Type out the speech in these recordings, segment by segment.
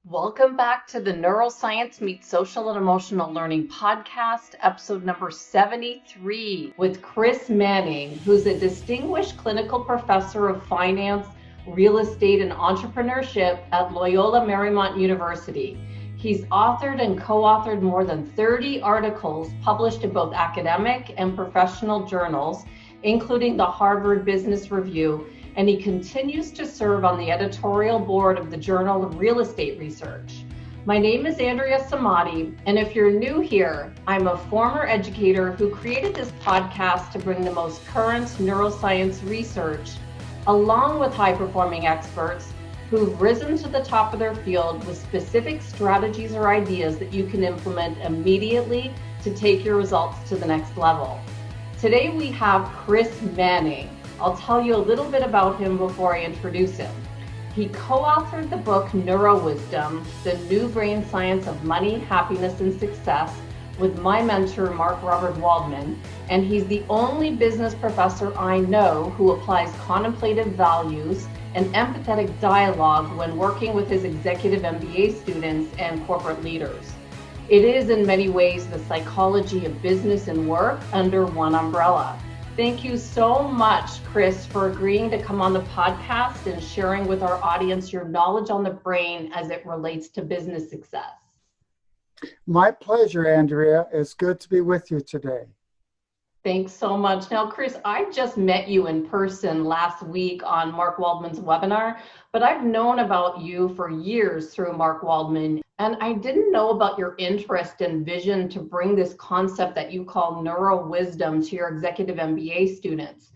Welcome back to the Neuroscience Meets Social and Emotional Learning podcast, episode number 73, with Chris Manning, who's a distinguished clinical professor of finance, real estate, and entrepreneurship at Loyola Marymount University. He's authored and co-authored more than 30 articles published in both academic and professional journals, including the Harvard Business Review, and he continues to serve on the editorial board of the Journal of Real Estate Research. My name is Andrea Samadi, and if you're new here, I'm a former educator who created this podcast to bring the most current neuroscience research, along with high-performing experts who've risen to the top of their field with specific strategies or ideas that you can implement immediately to take your results to the next level. Today we have Chris Manning. I'll tell you a little bit about him before I introduce him. He co-authored the book Neurowisdom, The New Brain Science of Money, Happiness, and Success with my mentor, Mark Robert Waldman, and he's the only business professor I know who applies contemplative values and empathetic dialogue when working with his executive MBA students and corporate leaders. It is in many ways the psychology of business and work under one umbrella. Thank you so much, Chris, for agreeing to come on the podcast and sharing with our audience your knowledge on the brain as it relates to business success. My pleasure, Andrea. It's good to be with you today. Thanks so much. Now, Chris, I just met you in person last week on Mark Waldman's webinar, but I've known about you for years through Mark Waldman, and I didn't know about your interest and vision to bring this concept that you call Neurowisdom to your executive MBA students.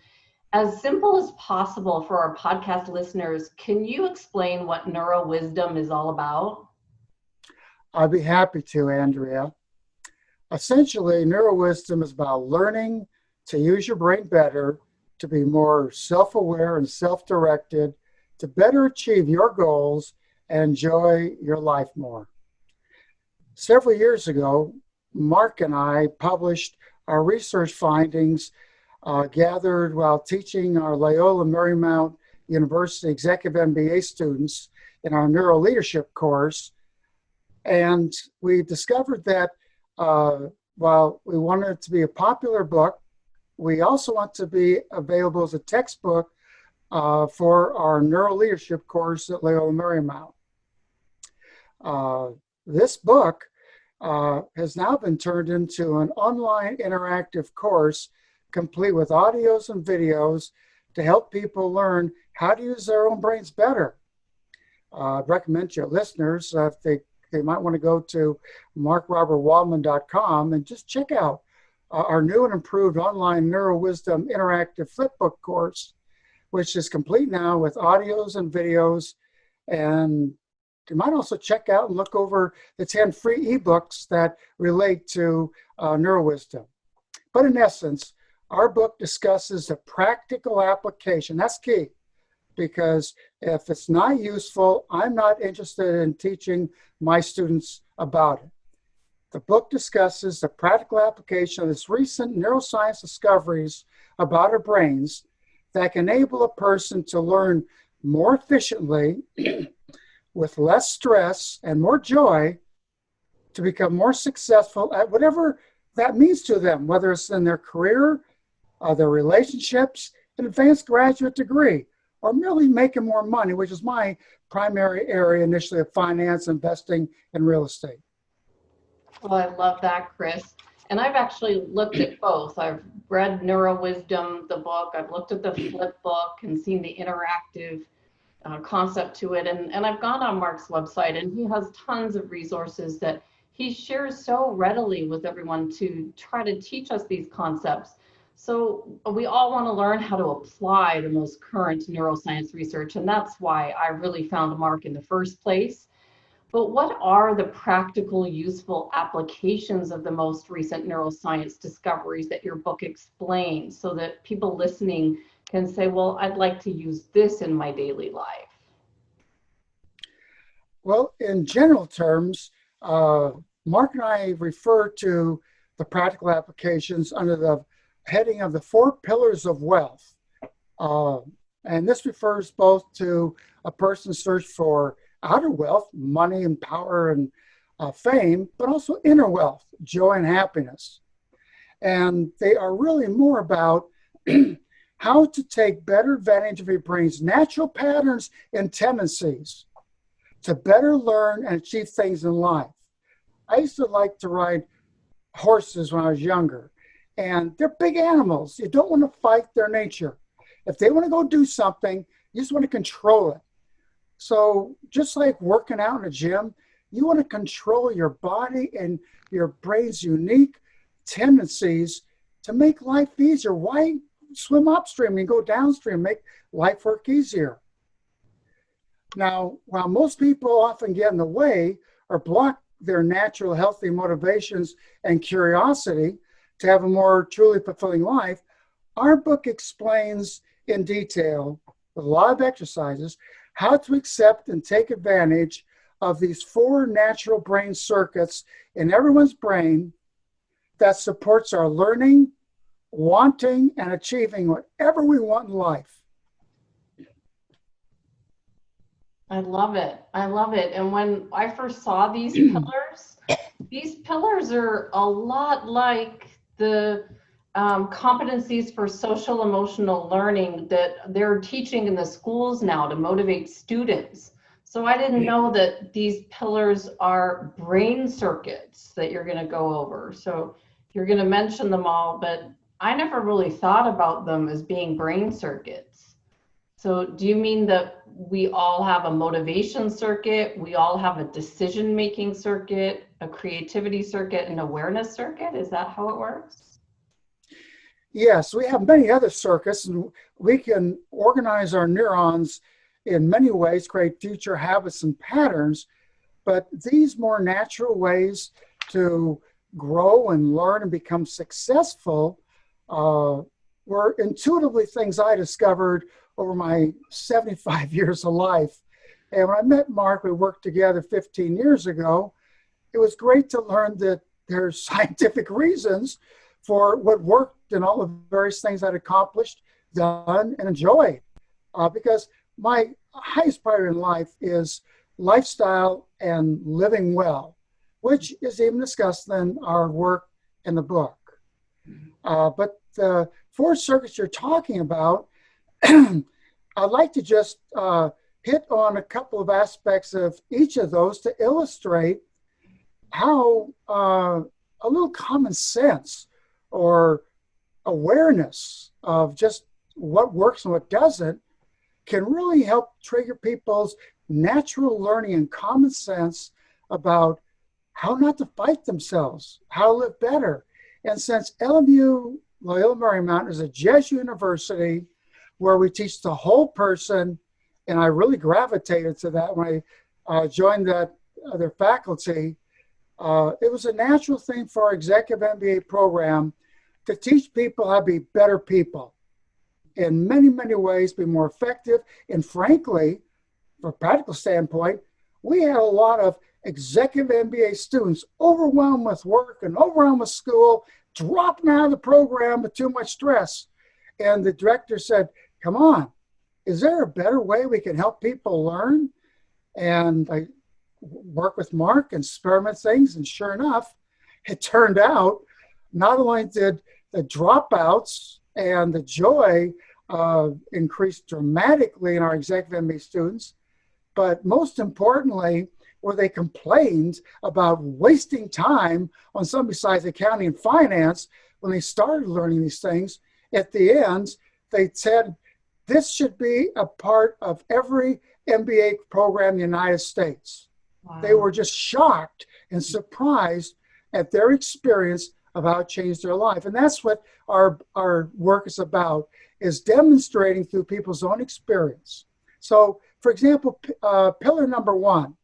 As simple as possible for our podcast listeners, can you explain what Neurowisdom is all about? I'd be happy to, Andrea. Essentially, Neurowisdom is about learning to use your brain better, to be more self-aware and self-directed, to better achieve your goals and enjoy your life more. Several years ago, Mark and I published our research findings gathered while teaching our Loyola Marymount University Executive MBA students in our Neuro Leadership course. And we discovered that while we wanted it to be a popular book, we also want to be available as a textbook for our Neuro Leadership course at Loyola Marymount. This book has now been turned into an online interactive course complete with audios and videos to help people learn how to use their own brains better. I'd recommend to your listeners, if they might want to go to markrobertwaldman.com and just check out our new and improved online Neurowisdom interactive flipbook course, which is complete now with audios and videos. And you might also check out and look over the 10 free ebooks that relate to Neurowisdom. But in essence, our book discusses the practical application. That's key, because if it's not useful, I'm not interested in teaching my students about it. The book discusses the practical application of this recent neuroscience discoveries about our brains that can enable a person to learn more efficiently with less stress and more joy to become more successful at whatever that means to them, whether it's in their career, their relationships, an advanced graduate degree, or merely making more money, which is my primary area initially of finance, investing, and real estate. Well, I love that, Chris. And I've actually looked at both. I've read Neurowisdom, the book. I've looked at the flip book and seen the interactive concept to it. And I've gone on Mark's website, and he has tons of resources that he shares so readily with everyone to try to teach us these concepts. So we all want to learn how to apply the most current neuroscience research, and that's why I really found Mark in the first place. But what are the practical, useful applications of the most recent neuroscience discoveries that your book explains so that people listening can say, well, I'd like to use this in my daily life? Well, in general terms, Mark and I refer to the practical applications under the heading of the 4 pillars of wealth. And this refers both to a person's search for outer wealth, money and power and fame, but also inner wealth, joy and happiness. And they are really more about how to take better advantage of your brain's natural patterns and tendencies to better learn and achieve things in life. I used to like to ride horses when I was younger, and they're big animals. You don't want to fight their nature. If they want to go do something, you just want to control it. So just like working out in a gym, you want to control your body and your brain's unique tendencies to make life easier. Why swim upstream and go downstream, make life work easier? Now, while most people often get in the way or block their natural healthy motivations and curiosity to have a more truly fulfilling life, our book explains in detail, with a lot of exercises, how to accept and take advantage of these 4 natural brain circuits in everyone's brain that supports our learning, wanting, and achieving whatever we want in life. I love it. I love it. And when I first saw these pillars are a lot like the competencies for social emotional learning that they're teaching in the schools now to motivate students. So I didn't know that these pillars are brain circuits that you're going to go over. So you're going to mention them all, but I never really thought about them as being brain circuits. So do you mean that we all have a motivation circuit, we all have a decision-making circuit, a creativity circuit, an awareness circuit? Is that how it works? Yes, we have many other circuits, and we can organize our neurons in many ways, create future habits and patterns, but these more natural ways to grow and learn and become successful were intuitively things I discovered over my 75 years of life. And when I met Mark, we worked together 15 years ago. It was great to learn that there's scientific reasons for what worked and all the various things I'd accomplished, done, and enjoyed. Because my highest priority in life is lifestyle and living well, which is even discussed in our work in the book. But the 4 circuits you're talking about, I'd like to just hit on a couple of aspects of each of those to illustrate how a little common sense or awareness of just what works and what doesn't can really help trigger people's natural learning and common sense about how not to fight themselves, how to live better. And since LMU, Loyola Marymount, is a Jesuit university where we teach the whole person, and I really gravitated to that when I joined their faculty, it was a natural thing for our executive MBA program to teach people how to be better people in many, many ways, be more effective. And frankly, from a practical standpoint, we had a lot of executive MBA students overwhelmed with work and overwhelmed with school, dropping out of the program with too much stress. And the director said, come on, is there a better way we can help people learn? And I worked with Mark and experiment things, and sure enough, it turned out not only did the dropouts and the joy increase dramatically in our executive MBA students, but most importantly, where they complained about wasting time on something besides accounting and finance, when they started learning these things, at the end, they said, this should be a part of every MBA program in the United States. Wow. They were just shocked and surprised at their experience of how it changed their life. And that's what our work is about, is demonstrating through people's own experience. So, for example, pillar number 1.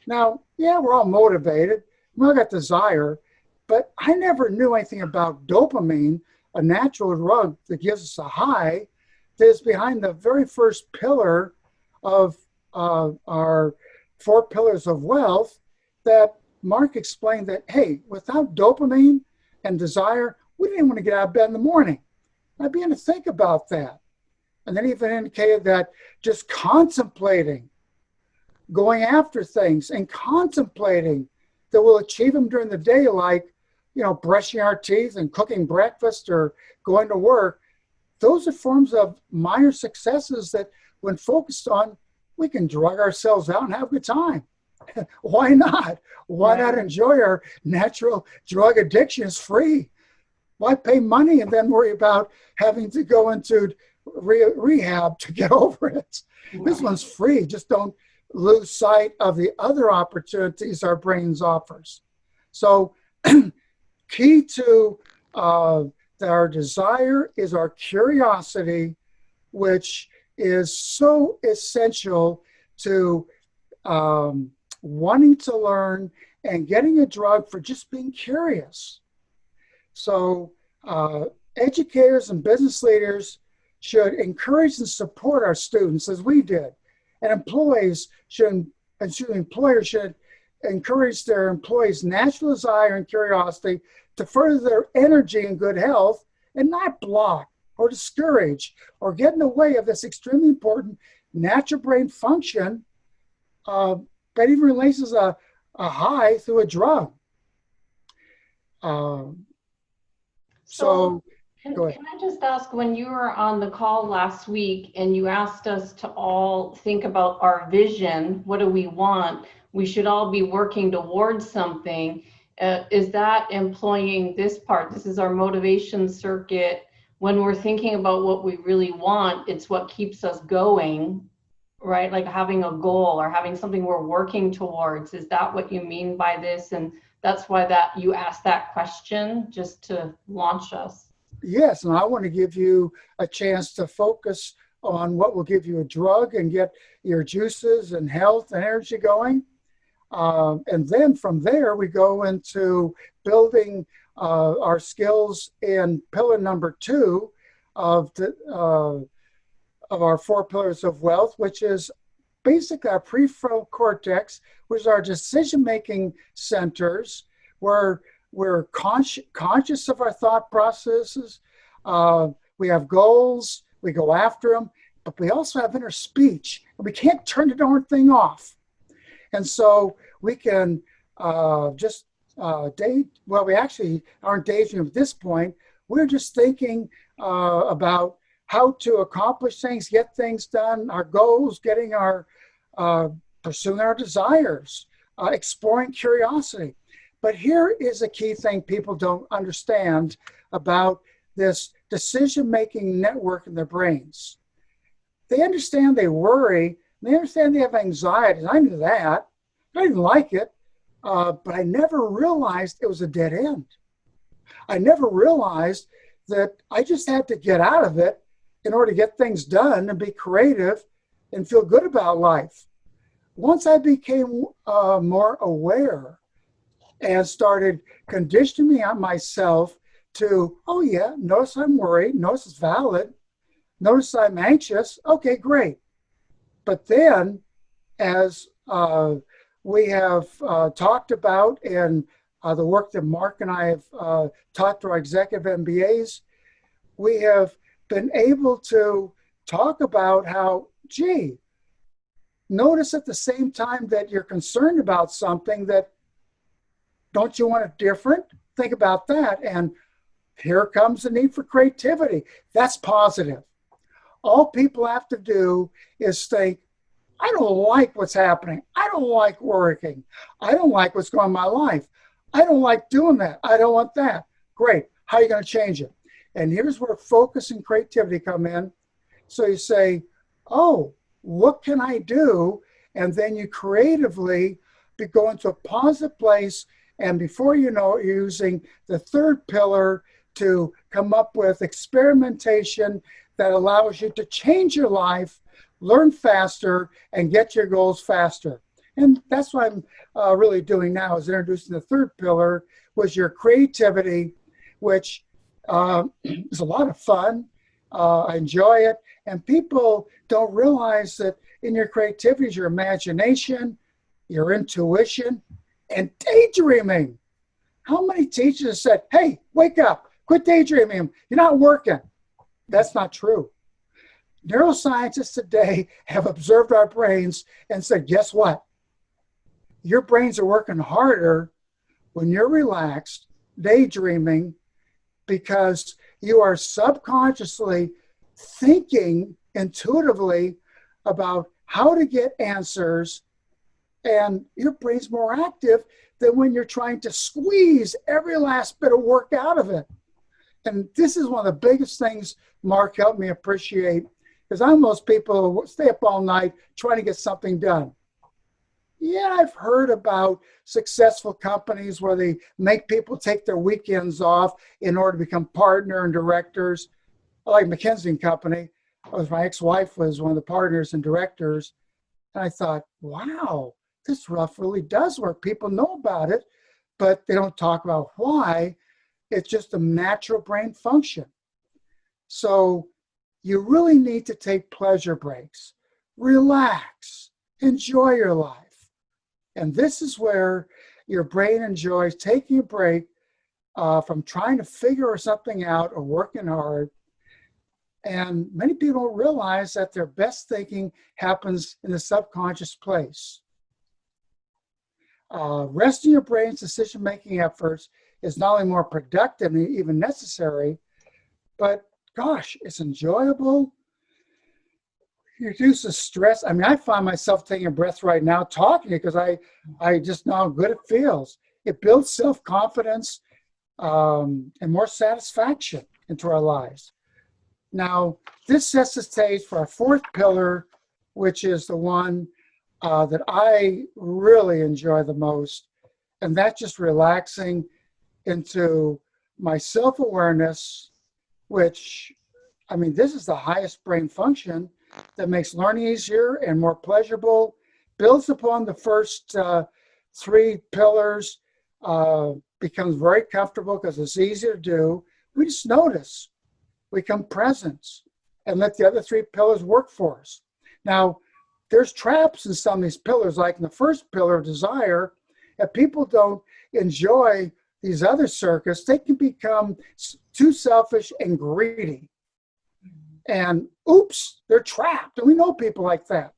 Now, yeah, we're all motivated. We all got desire, but I never knew anything about dopamine, a natural drug that gives us a high, that is behind the very first pillar of our 4 pillars of wealth, that Mark explained that, hey, without dopamine and desire, we didn't want to get out of bed in the morning. I began to think about that. And then even indicated that just contemplating going after things and contemplating that we'll achieve them during the day, like, brushing our teeth and cooking breakfast or going to work. Those are forms of minor successes that, when focused on, we can drug ourselves out and have a good time. Why not? Why not enjoy our natural drug addiction? It's free. Why pay money and then worry about having to go into rehab to get over it? This one's free. Just don't lose sight of the other opportunities our brains offers. So key to our desire is our curiosity, which is so essential to wanting to learn and getting a drug for just being curious. So educators and business leaders should encourage and support our students as we did. And employers should encourage their employees' natural desire and curiosity to further their energy and good health, and not block or discourage or get in the way of this extremely important natural brain function that even releases a high through a drug. So can I just ask, when you were on the call last week and you asked us to all think about our vision, what do we want? We should all be working towards something. Is that employing this part? This is our motivation circuit. When we're thinking about what we really want, it's what keeps us going, right? Like having a goal or having something we're working towards. Is that what you mean by this? And that's why that you asked that question, just to launch us. Yes, and I want to give you a chance to focus on what will give you a drug and get your juices and health and energy going. And then from there, we go into building our skills in pillar number 2 of our 4 pillars of wealth, which is basically our prefrontal cortex, which is our decision-making centers, where we're conscious of our thought processes. We have goals, we go after them, but we also have inner speech, and we can't turn the darn thing off. And so we can we actually aren't daydreaming at this point. We're just thinking about how to accomplish things, get things done, our goals, getting our, pursuing our desires, exploring curiosity. But here is a key thing people don't understand about this decision-making network in their brains. They understand they worry, they understand they have anxiety. I knew that. I didn't like it, but I never realized it was a dead end. I never realized that I just had to get out of it in order to get things done and be creative and feel good about life. Once I became more aware and started conditioning myself to, oh yeah, notice I'm worried, notice it's valid, notice I'm anxious, okay, great. But then, as we have talked about in the work that Mark and I have taught to our executive MBAs, we have been able to talk about how, gee, notice at the same time that you're concerned about something that, don't you want it different? Think about that. And here comes the need for creativity. That's positive. All people have to do is think, I don't like what's happening. I don't like working. I don't like what's going on in my life. I don't like doing that. I don't want that. Great. How are you going to change it? And here's where focus and creativity come in. So you say, oh, what can I do? And then you creatively go into a positive place. And before you know it, you're using the 3rd pillar to come up with experimentation that allows you to change your life, learn faster, and get your goals faster. And that's what I'm really doing now, is introducing the 3rd pillar, was your creativity, which is a lot of fun. I enjoy it. And people don't realize that in your creativity is your imagination, your intuition, and daydreaming. How many teachers said, hey, wake up, quit daydreaming, you're not working? That's not true. Neuroscientists today have observed our brains and said, guess what? Your brains are working harder when you're relaxed, daydreaming, because you are subconsciously thinking intuitively about how to get answers, and your brain's more active than when you're trying to squeeze every last bit of work out of it. And this is one of the biggest things Mark helped me appreciate, because I'm most people who stay up all night trying to get something done. Yeah, I've heard about successful companies where they make people take their weekends off in order to become partner and directors. Like McKinsey & Company, my ex-wife was one of the partners and directors. And I thought, wow, this stuff really does work. People know about it, but they don't talk about why. It's just a natural brain function. So you really need to take pleasure breaks, relax, enjoy your life. And this is where your brain enjoys taking a break from trying to figure something out or working hard. And many people don't realize that their best thinking happens in the subconscious place. Resting your brain's decision-making efforts is not only more productive and even necessary, but gosh, it's enjoyable. It reduces stress. I mean, I find myself taking a breath right now talking because I just know how good it feels. It builds self-confidence and more satisfaction into our lives. Now, this sets the stage for our fourth pillar, which is the one that I really enjoy the most, and that's just relaxing into my self-awareness, which, I mean, this is the highest brain function that makes learning easier and more pleasurable, builds upon the first three pillars, becomes very comfortable because it's easy to do. We just notice, we become present, and let the other three pillars work for us. Now, there's traps in some of these pillars, like in the first pillar of desire. If people don't enjoy these other circuits, they can become too selfish and greedy. And oops, they're trapped. And we know people like that.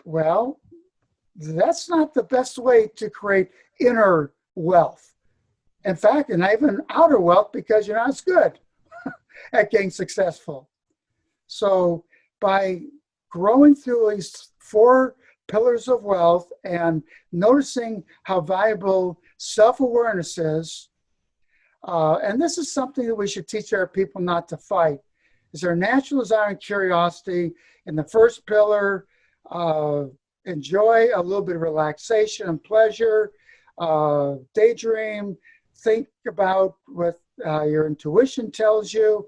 Well, that's not the best way to create inner wealth. In fact, and even outer wealth, because you're not as good at getting successful. So by growing through these four pillars of wealth and noticing how valuable self-awareness is, and this is something that we should teach our people not to fight, is their natural desire and curiosity. In the first pillar, enjoy a little bit of relaxation and pleasure, daydream, think about what your intuition tells you.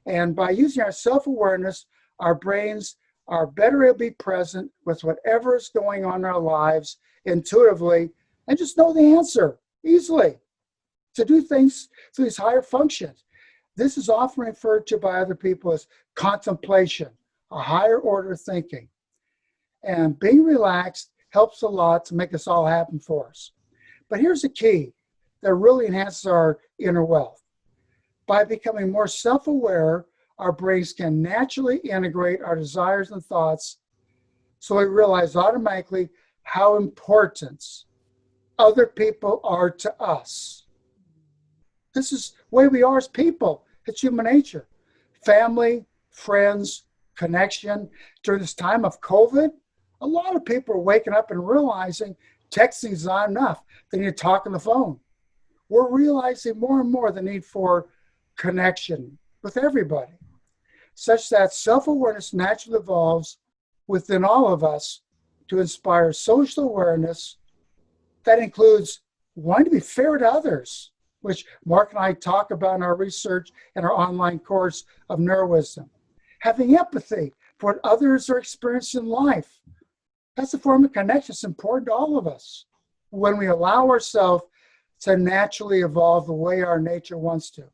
And by using our self-awareness, our brains are better able to be present with whatever is going on in our lives intuitively and just know the answer easily to do things through these higher functions. This is often referred to by other people as contemplation, a higher order of thinking. And being relaxed helps a lot to make this all happen for us. But here's the key that really enhances our inner wealth. By becoming more self-aware, our brains can naturally integrate our desires and thoughts, so we realize automatically how important other people are to us. This is the way we are as people. It's human nature. Family, friends, connection. During this time of COVID, a lot of people are waking up and realizing texting is not enough. They need to talk on the phone. We're realizing more and more the need for connection with everybody, such that self-awareness naturally evolves within all of us to inspire social awareness that includes wanting to be fair to others, which Mark and I talk about in our research and our online course of Neurowisdom. Having empathy for what others are experiencing in life. That's a form of connection that's important to all of us when we allow ourselves to naturally evolve the way our nature wants to.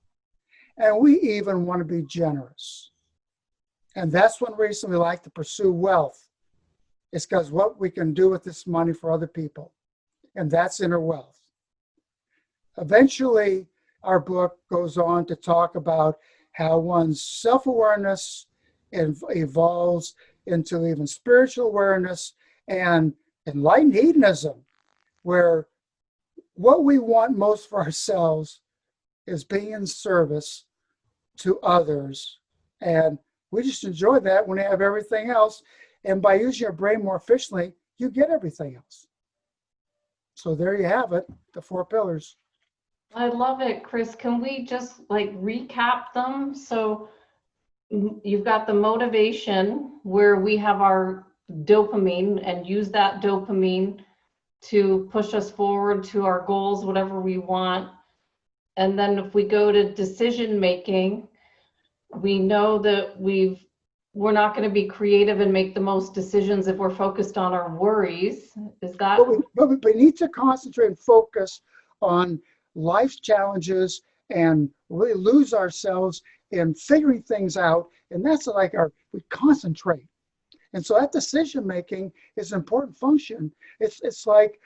And we even want to be generous. And that's one reason we like to pursue wealth. It's because what we can do with this money for other people. And that's inner wealth. Eventually, our book goes on to talk about how one's self-awareness evolves into even spiritual awareness and enlightened hedonism, where what we want most for ourselves is being in service to others. And we just enjoy that when you have everything else. And by using your brain more efficiently, you get everything else. So there you have it, the 4 pillars. I love it, Chris. Can we just like recap them? So you've got the motivation where we have our dopamine and use that dopamine to push us forward to our goals, whatever we want. And then if we go to decision making, we know that we're not going to be creative and make the most decisions if we're focused on our worries. Is that? But we need to concentrate and focus on life's challenges and really lose ourselves in figuring things out. And that's like we concentrate. And so that decision making is an important function. It's like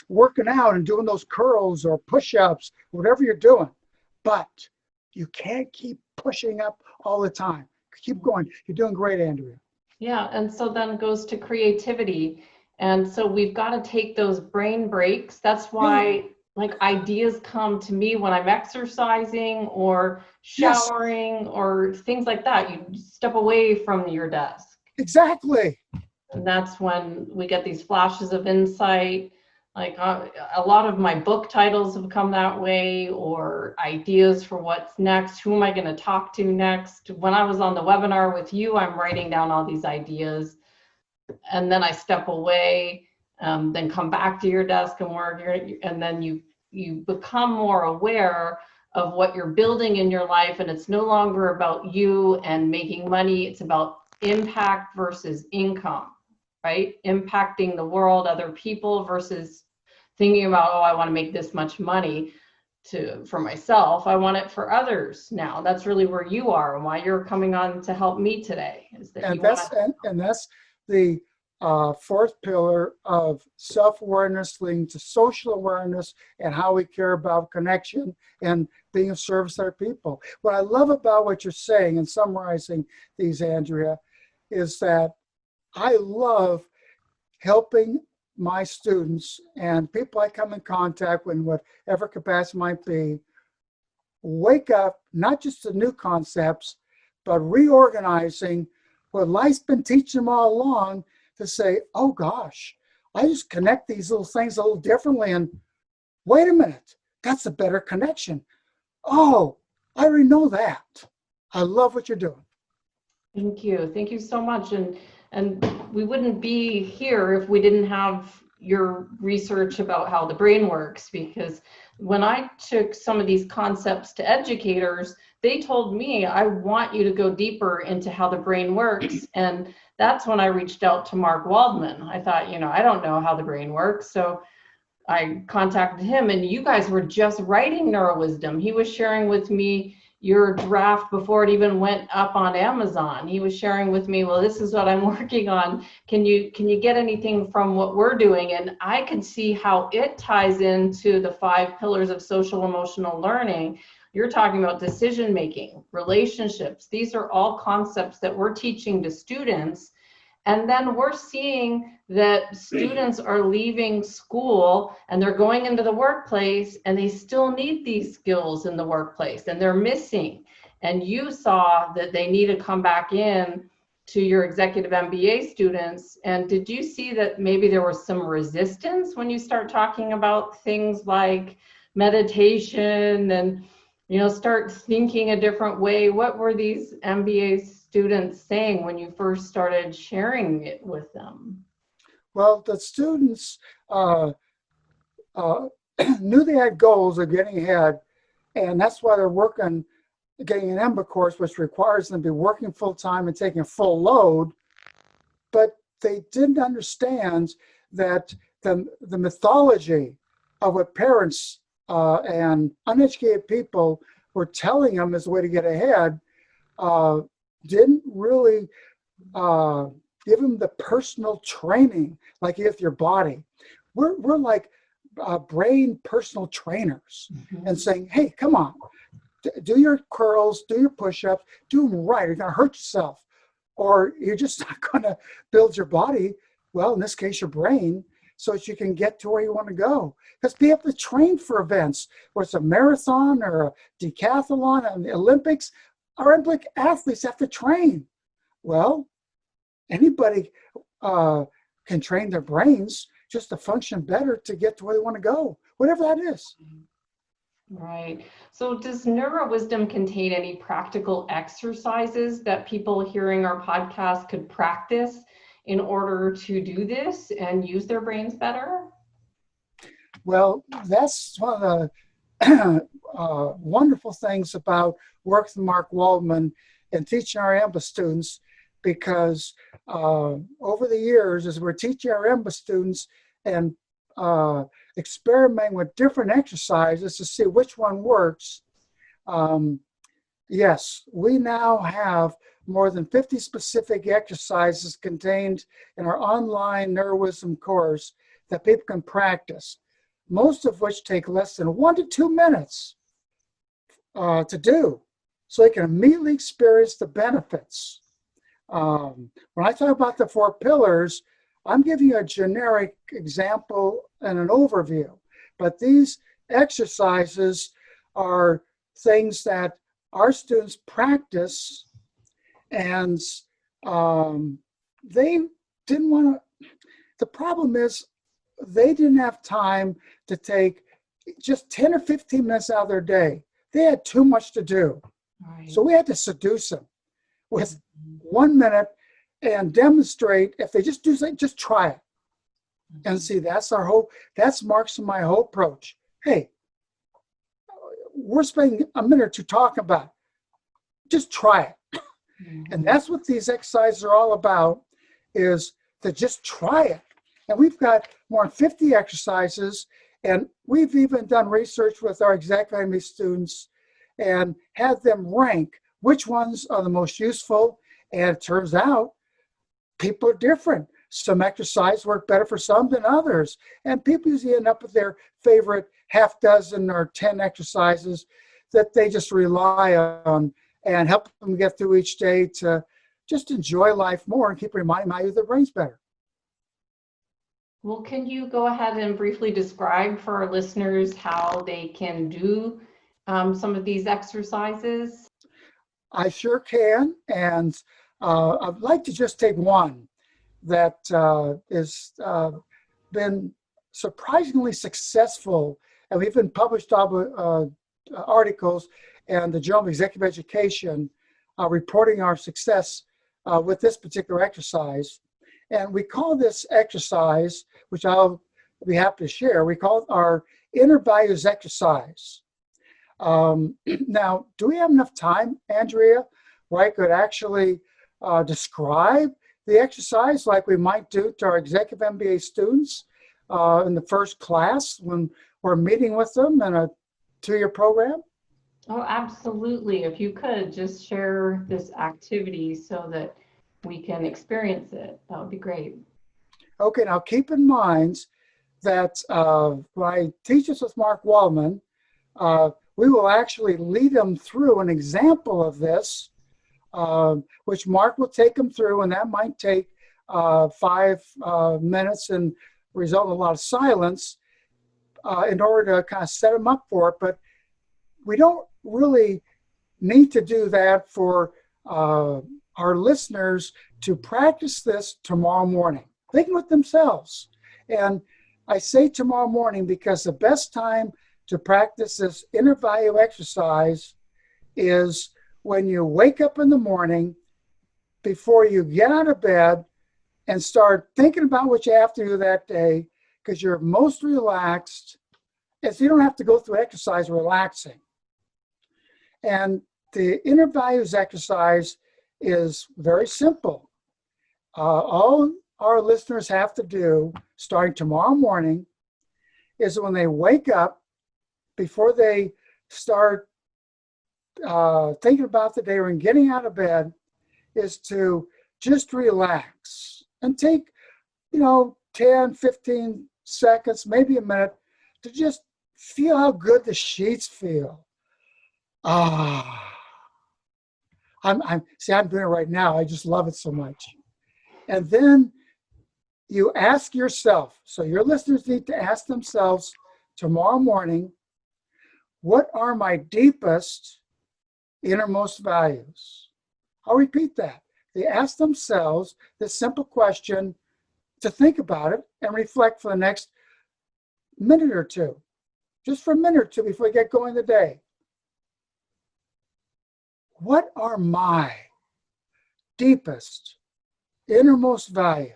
working out and doing those curls or push-ups, whatever you're doing. But you can't keep pushing up all the time. Keep going. You're doing great, Andrea. Yeah, and so then it goes to creativity. And so we've got to take those brain breaks. That's why like ideas come to me when I'm exercising or showering or things like that. You step away from your desk. Exactly. And that's when we get these flashes of insight. Like a lot of my book titles have come that way, or ideas for what's next. Who am I going to talk to next? When I was on the webinar with you, I'm writing down all these ideas, and then I step away, then come back to your desk and work, and then you become more aware of what you're building in your life, and it's no longer about you and making money. It's about impact versus income. Right? Impacting the world, other people, versus thinking about, oh, I want to make this much money for myself. I want it for others now. That's really where you are and why you're coming on to help me today. And that's the 4th pillar of self-awareness leading to social awareness and how we care about connection and being of service to other people. What I love about what you're saying and summarizing these, Andrea, is that I love helping my students and people I come in contact with in whatever capacity might be, wake up not just to new concepts, but reorganizing what life's been teaching them all along to say, oh gosh, I just connect these little things a little differently, and wait a minute, that's a better connection. Oh, I already know that. I love what you're doing. Thank you. Thank you so much. And we wouldn't be here if we didn't have your research about how the brain works, because when I took some of these concepts to educators, they told me, I want you to go deeper into how the brain works. And that's when I reached out to Mark Waldman. I thought, I don't know how the brain works. So I contacted him, and you guys were just writing Neurowisdom. He was sharing with me your draft before it even went up on Amazon. He was sharing with me, well, this is what I'm working on. Can you get anything from what we're doing? And I could see how it ties into the 5 pillars of social emotional learning. You're talking about decision making, relationships. These are all concepts that we're teaching to students. And then we're seeing that students are leaving school and they're going into the workplace, and they still need these skills in the workplace, and they're missing. And you saw that they need to come back in to your executive MBA students. And did you see that maybe there was some resistance when you start talking about things like meditation and, start thinking a different way? What were these MBA students saying when you first started sharing it with them? Well, the students knew they had goals of getting ahead, and that's why they're getting an MBA course, which requires them to be working full time and taking a full load. But they didn't understand that the mythology of what parents and uneducated people were telling them as a way to get ahead didn't really give them the personal training like with your body. We're like brain personal trainers, and saying, hey, come on, do your curls, do your push-ups, do them right. You're going to hurt yourself, or you're just not going to build your body, well, in this case, your brain, so that you can get to where you want to go. Because people have to train for events, whether it's a marathon or a decathlon and the Olympics. Our Olympic athletes have to train. Well, anybody can train their brains just to function better to get to where they want to go, whatever that is. Right. So does Neurowisdom contain any practical exercises that people hearing our podcast could practice in order to do this and use their brains better? Well, that's one of the wonderful things about working with Mark Waldman and teaching our AMBA students, because over the years, as we're teaching our AMBA students and experimenting with different exercises to see which one works, yes, we now have more than 50 specific exercises contained in our online Neurowisdom course that people can practice, most of which take less than 1 to 2 minutes to do, so they can immediately experience the benefits. When I talk about the 4 pillars, I'm giving you a generic example and an overview, but these exercises are things that our students practice, and they didn't want to. The problem is they didn't have time to take just 10 or 15 minutes out of their day. They had too much to do. Right. So we had to seduce them with 1 minute and demonstrate, if they just do something, just try it. And see, that's our hope. That's Mark's and my whole approach. Hey, we're spending a minute or two talking about it. Just try it. And that's what these exercises are all about, is to just try it. And we've got more than 50 exercises, and we've even done research with our executive MBA students and had them rank which ones are the most useful. And it turns out people are different. Some exercises work better for some than others. And people usually end up with their favorite half dozen or 10 exercises that they just rely on and help them get through each day to just enjoy life more and keep reminding them how to use their brains better. Well, can you go ahead and briefly describe for our listeners how they can do some of these exercises? I sure can. And I'd like to just take one that has been surprisingly successful. And we've been published articles and the Journal of Executive Education reporting our success with this particular exercise. And we call this exercise, which I'll be happy to share, we call it our inner values exercise. Now, do we have enough time, Andrea, where I could actually describe the exercise like we might do to our executive MBA students in the first class when we're meeting with them in a 2-year program? Oh, absolutely. If you could just share this activity so that we can experience it, that would be great. Okay, now keep in mind that when I teach this with Mark Waldman, we will actually lead them through an example of this, which Mark will take them through, and that might take 5 minutes and result in a lot of silence in order to kind of set them up for it. But we don't really need to do that for our listeners to practice this tomorrow morning. They can do it themselves. And I say tomorrow morning because the best time to practice this inner value exercise is when you wake up in the morning before you get out of bed and start thinking about what you have to do that day, because you're most relaxed, and so you don't have to go through exercise relaxing. And the inner values exercise is very simple. All our listeners have to do, starting tomorrow morning, is when they wake up, before they start thinking about the day or getting out of bed, is to just relax and take, 10, 15 seconds, maybe a minute, to just feel how good the sheets feel. Ah, I'm doing it right now. I just love it so much. And then you ask yourself, so your listeners need to ask themselves tomorrow morning, what are my deepest, innermost values? I'll repeat that. They ask themselves this simple question to think about it and reflect for the next minute or two, just for a minute or two before we get going the day. What are my deepest, innermost values?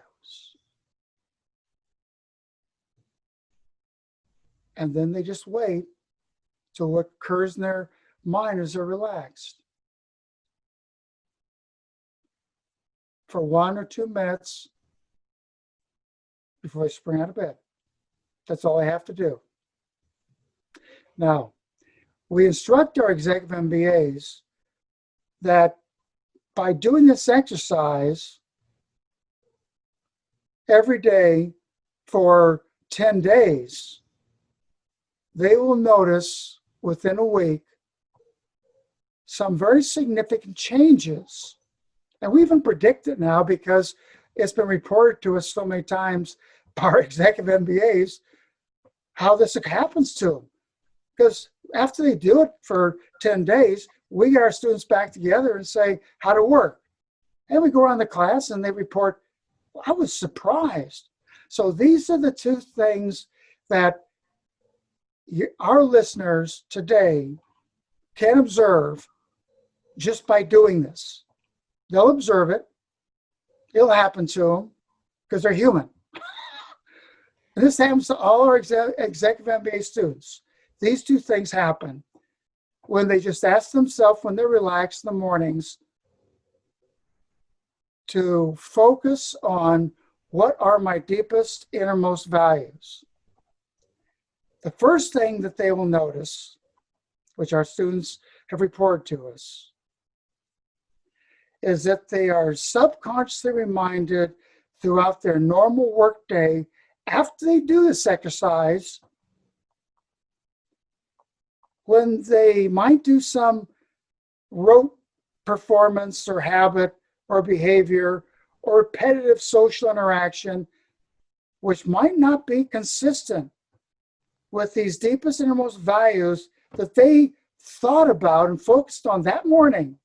And then they just wait till what occurs in their mind as they're relaxed. For 1 or 2 minutes before they spring out of bed. That's all I have to do. Now, we instruct our executive MBAs that by doing this exercise every day for 10 days, they will notice within a week some very significant changes. And we even predict it now because it's been reported to us so many times by our executive MBAs how this happens to them. Because after they do it for 10 days, we get our students back together and say, how'd it work? And we go around the class and they report, well, I was surprised. So these are the two things that our listeners today can observe just by doing this. They'll observe it. It'll happen to them because they're human. And this happens to all our executive MBA students. These two things happen when they just ask themselves when they're relaxed in the mornings to focus on what are my deepest, innermost values. The first thing that they will notice, which our students have reported to us, is that they are subconsciously reminded throughout their normal workday after they do this exercise, when they might do some rote performance or habit or behavior or repetitive social interaction, which might not be consistent with these deepest innermost values that they thought about and focused on that morning,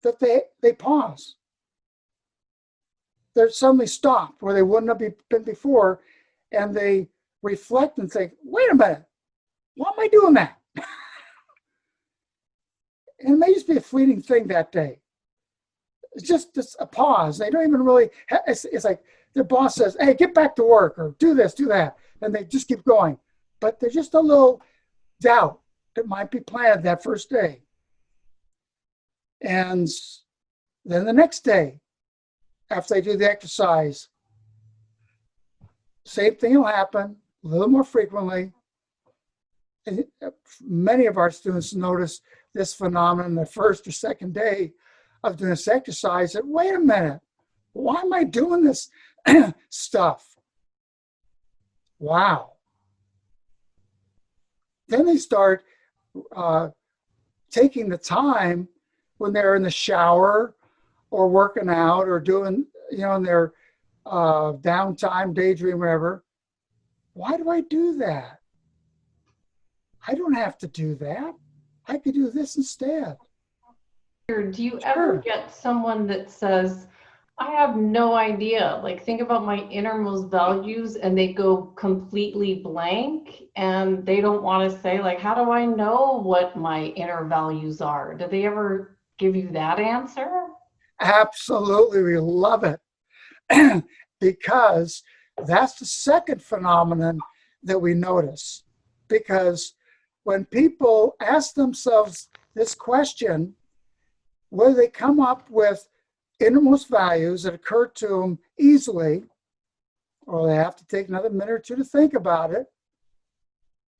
that they pause. They're suddenly stopped where they wouldn't have been before, and they reflect and think, wait a minute, why am I doing that? And it may just be a fleeting thing that day. It's just a pause. They don't even really, it's like their boss says, hey, get back to work or do this, do that. And they just keep going. But there's just a little doubt that might be planted that first day. And then the next day, after they do the exercise, same thing will happen a little more frequently. And many of our students notice this phenomenon the first or second day of doing this exercise that, wait a minute, why am I doing this stuff? Wow. Then they start taking the time when they're in the shower or working out or doing, in their downtime, daydream, whatever. Why do I do that? I don't have to do that. I could do this instead. Do you ever get someone that says, I have no idea, like think about my innermost values, and they go completely blank and they don't want to say, like, how do I know what my inner values are? Do they ever give you that answer? Absolutely. We love it because that's the second phenomenon that we notice. Because when people ask themselves this question, whether they come up with innermost values that occur to them easily, or they have to take another minute or two to think about it.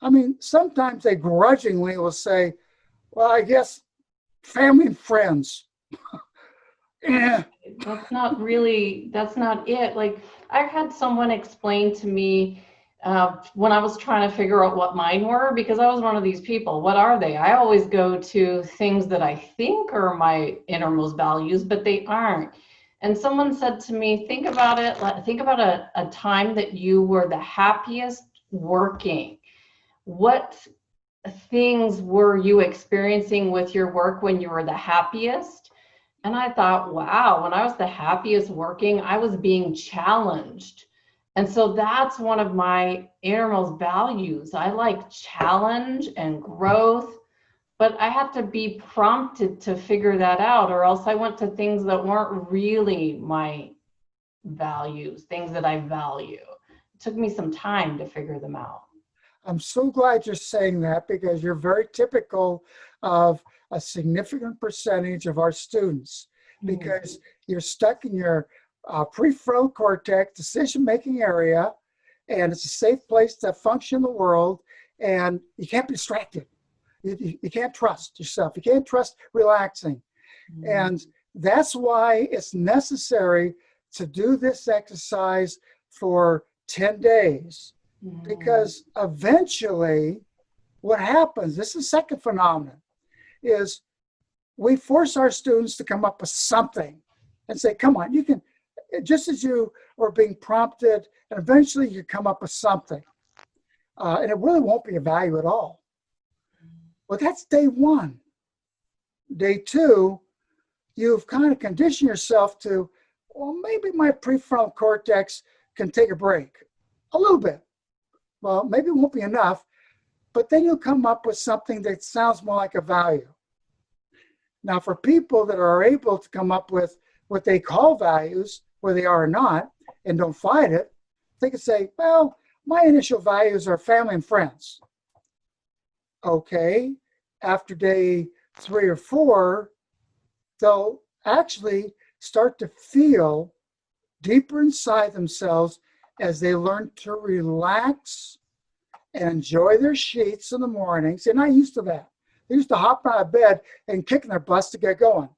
I mean, sometimes they grudgingly will say, well, I guess family and friends. That's not it. Like, I had someone explain to me when I was trying to figure out what mine were, because I was one of these people. What are they? I always go to things that I think are my innermost values, but they aren't. And someone said to me, think about it, think about a time that you were the happiest working. What things were you experiencing with your work when you were the happiest? And I thought, wow, when I was the happiest working, I was being challenged. And so that's one of my innermost values. I like challenge and growth, but I had to be prompted to figure that out, or else I went to things that weren't really my values, things that I value. It took me some time to figure them out. I'm so glad you're saying that because you're very typical of a significant percentage of our students because you're stuck in your prefrontal cortex decision-making area, and it's a safe place to function in the world, and you can't be distracted. You can't trust yourself. You can't trust relaxing. And that's why it's necessary to do this exercise for 10 days. Because eventually what happens, this is the second phenomenon, is we force our students to come up with something and say, come on, you can, just as you are being prompted, and eventually you come up with something. And it really won't be a value at all. Well, that's day one. Day two, you've kind of conditioned yourself to, well, maybe my prefrontal cortex can take a break a little bit. Well, maybe it won't be enough, but then you'll come up with something that sounds more like a value. Now, for people that are able to come up with what they call values, where they are or not, and don't fight it, they can say, well, my initial values are family and friends. Okay, after day 3 or 4, they'll actually start to feel deeper inside themselves as they learn to relax and enjoy their sheets in the mornings. They're not used to that. They used to hop out of bed and kicking their butts to get going.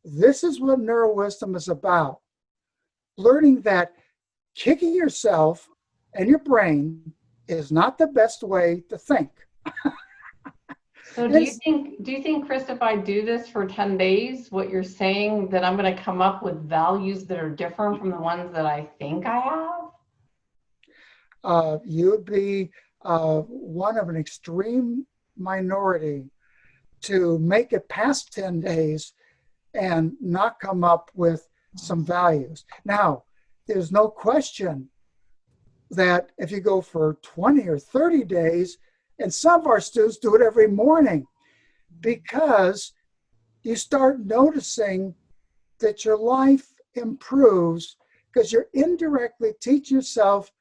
This is what Neurowisdom is about. Learning that kicking yourself and your brain is not the best way to think. So do you think, Chris, if I do this for 10 days, what you're saying, that I'm going to come up with values that are different from the ones that I think I have? You would be one of an extreme minority to make it past 10 days and not come up with some values. Now, there's no question that if you go for 20 or 30 days, and some of our students do it every morning, because you start noticing that your life improves because you're indirectly teaching yourself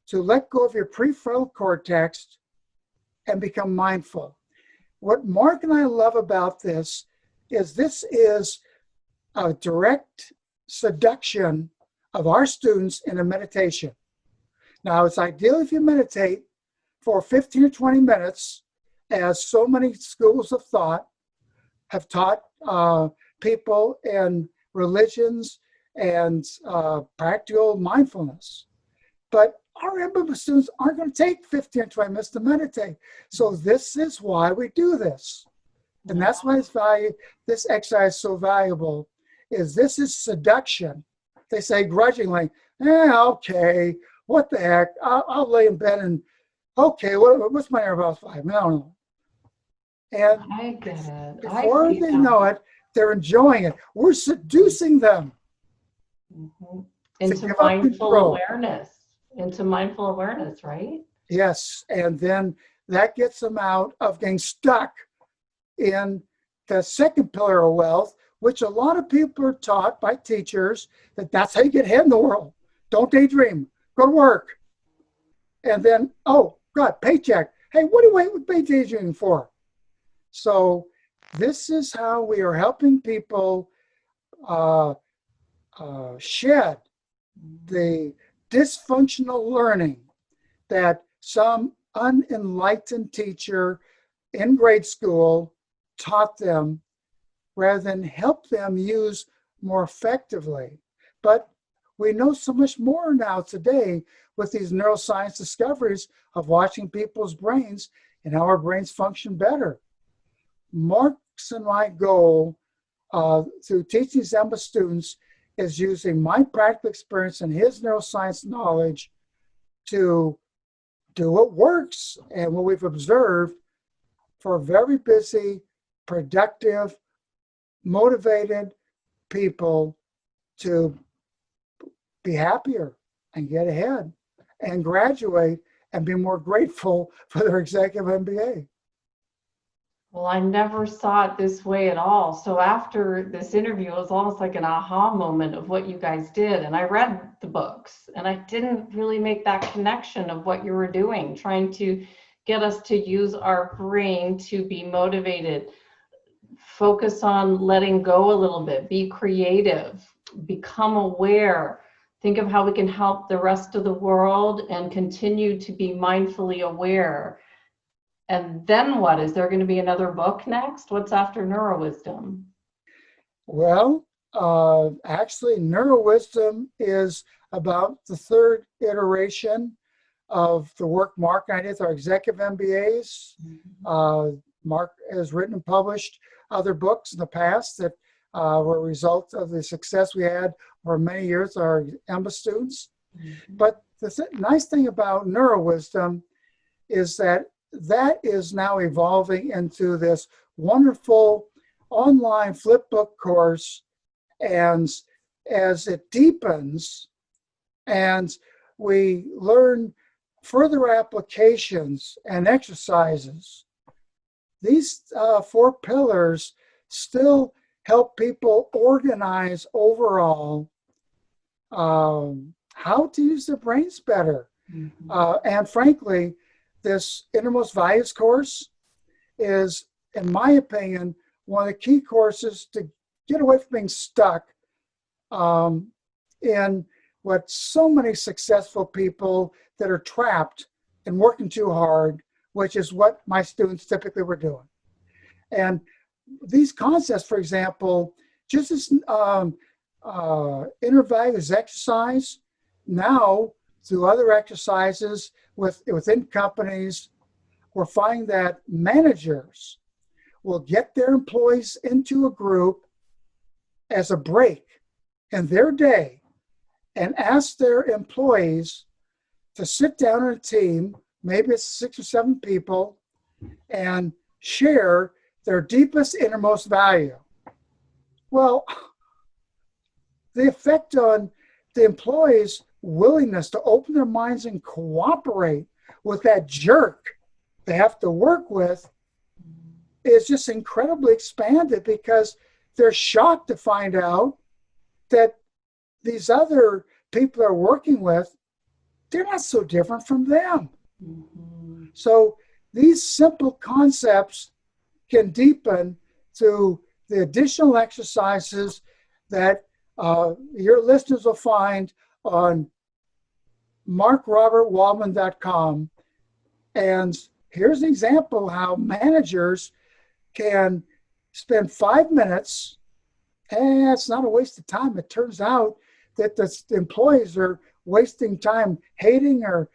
to let go of your prefrontal cortex and become mindful. What Mark and I love about this is a direct seduction of our students in a meditation. Now, it's ideal if you meditate for 15 or 20 minutes, as so many schools of thought have taught people in religions and practical mindfulness. But our MBA students aren't going to take 15 or 20 minutes to meditate. So this is why we do this. And that's why this exercise is so valuable, is this is seduction. They say grudgingly, okay, what the heck, I'll lay in bed and, okay, what's my interval 5? I don't know. And I get it. Before they know it, they're enjoying it. We're seducing them. Into mindful awareness. Into mindful awareness, right? Yes. And then that gets them out of getting stuck in the second pillar of wealth, which a lot of people are taught by teachers that that's how you get ahead in the world. Don't daydream. Go to work. And then, oh, God, paycheck. Hey, what do you pay daydreaming for? So this is how we are helping people shed the dysfunctional learning that some unenlightened teacher in grade school taught them, rather than help them use more effectively. But we know so much more now today with these neuroscience discoveries of watching people's brains and how our brains function better. Mark's and my goal through teaching Zamba students is using my practical experience and his neuroscience knowledge to do what works and what we've observed for very busy, productive, motivated people to be happier and get ahead and graduate and be more grateful for their executive MBA. Well, I never saw it this way at all. So after this interview, it was almost like an aha moment of what you guys did. And I read the books and I didn't really make that connection of what you were doing, trying to get us to use our brain to be motivated, focus on letting go a little bit, be creative, become aware, think of how we can help the rest of the world and continue to be mindfully aware. And then what? Is there going to be another book next? What's after Neurowisdom? Well, actually, Neurowisdom is about the third iteration of the work Mark and I did with our executive MBAs. Mark has written and published other books in the past that were a result of the success we had for many years with our MBA students. But the nice thing about Neurowisdom is that is now evolving into this wonderful online flipbook course. And as it deepens and we learn further applications and exercises, these 4 pillars still help people organize overall how to use their brains better. And frankly, this Innermost Values course is, in my opinion, one of the key courses to get away from being stuck in what so many successful people that are trapped and working too hard, which is what my students typically were doing. And these concepts, for example, just as inner values exercise, now through other exercises within companies, we're finding that managers will get their employees into a group as a break in their day and ask their employees to sit down in a team, maybe it's 6 or 7 people, and share their deepest, innermost value. Well, the effect on the employees' willingness to open their minds and cooperate with that jerk they have to work with is just incredibly expanded, because they're shocked to find out that these other people they're working with, they're not so different from them. So these simple concepts can deepen through the additional exercises that your listeners will find on markrobertwaldman.com. And here's an example how managers can spend 5 minutes, and it's not a waste of time. It turns out that the employees are wasting time hating or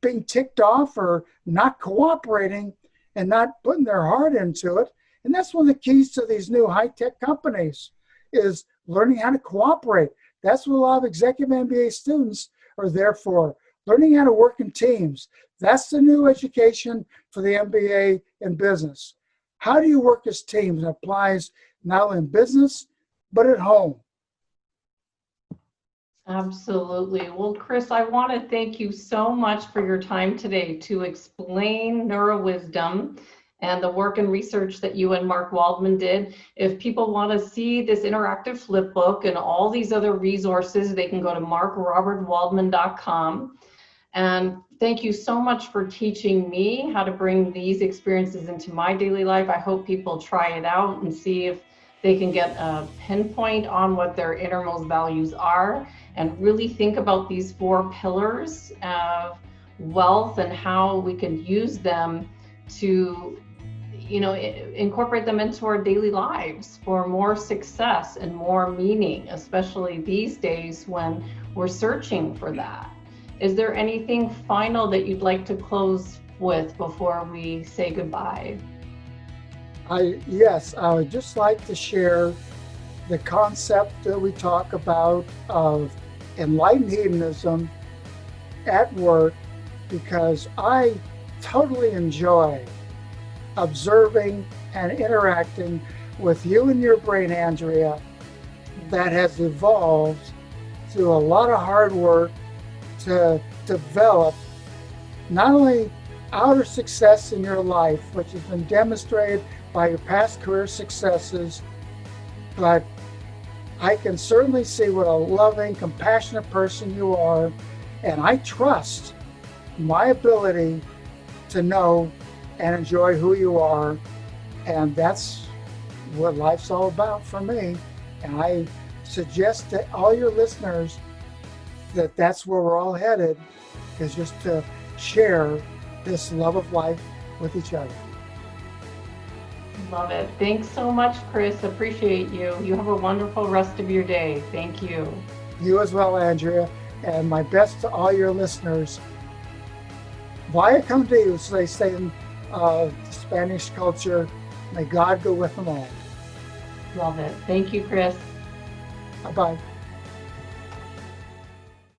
being ticked off or not cooperating and not putting their heart into it. And that's one of the keys to these new high-tech companies, is learning how to cooperate. That's what a lot of executive MBA students are there for, learning how to work in teams. That's the new education for the MBA in business. How do you work as teams? It applies not only in business, but at home. Absolutely. Well, Chris, I want to thank you so much for your time today to explain Neurowisdom and the work and research that you and Mark Waldman did. If people want to see this interactive flip book and all these other resources, they can go to markrobertwaldman.com. And thank you so much for teaching me how to bring these experiences into my daily life. I hope people try it out and see if they can get a pinpoint on what their innermost values are, and really think about these 4 pillars of wealth and how we can use them to, incorporate them into our daily lives for more success and more meaning, especially these days when we're searching for that. Is there anything final that you'd like to close with before we say goodbye? Yes, I would just like to share the concept that we talk about of enlightened hedonism at work, because I totally enjoy observing and interacting with you and your brain, Andrea, that has evolved through a lot of hard work to develop not only outer success in your life, which has been demonstrated by your past career successes, but I can certainly see what a loving, compassionate person you are, and I trust my ability to know and enjoy who you are, and that's what life's all about for me. And I suggest to all your listeners that that's where we're all headed, is just to share this love of life with each other. Love it. Thanks so much, Chris. Appreciate you. You have a wonderful rest of your day. Thank you. You as well, Andrea, and my best to all your listeners. Vaya con Dios, they say in Spanish culture. May God go with them all. Love it. Thank you, Chris. Bye-bye.